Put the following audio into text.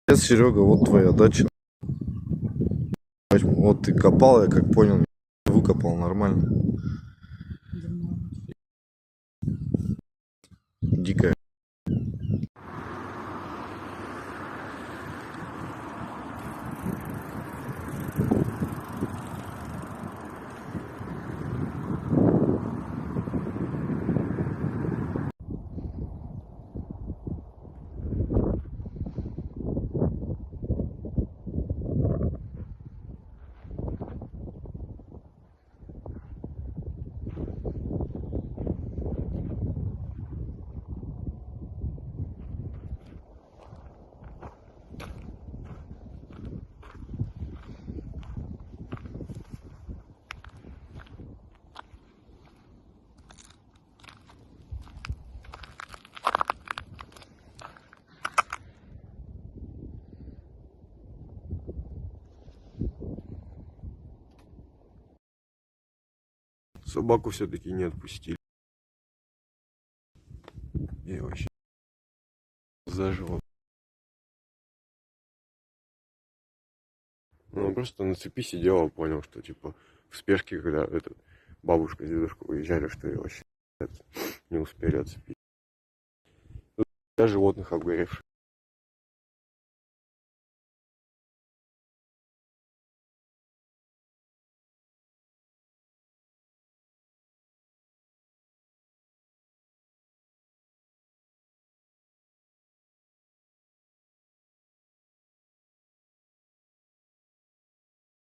Сейчас, Серега, вот твоя дача. Вот ты копал, я как понял, выкопал нормально. Дикая. Собаку все-таки не отпустили. И вообще заживо. Ну, он просто на цепи сидел, понял, что типа в спешке, когда бабушка с дедушкой уезжали, что и вообще не успели отцепить. Тут животных обгоревших.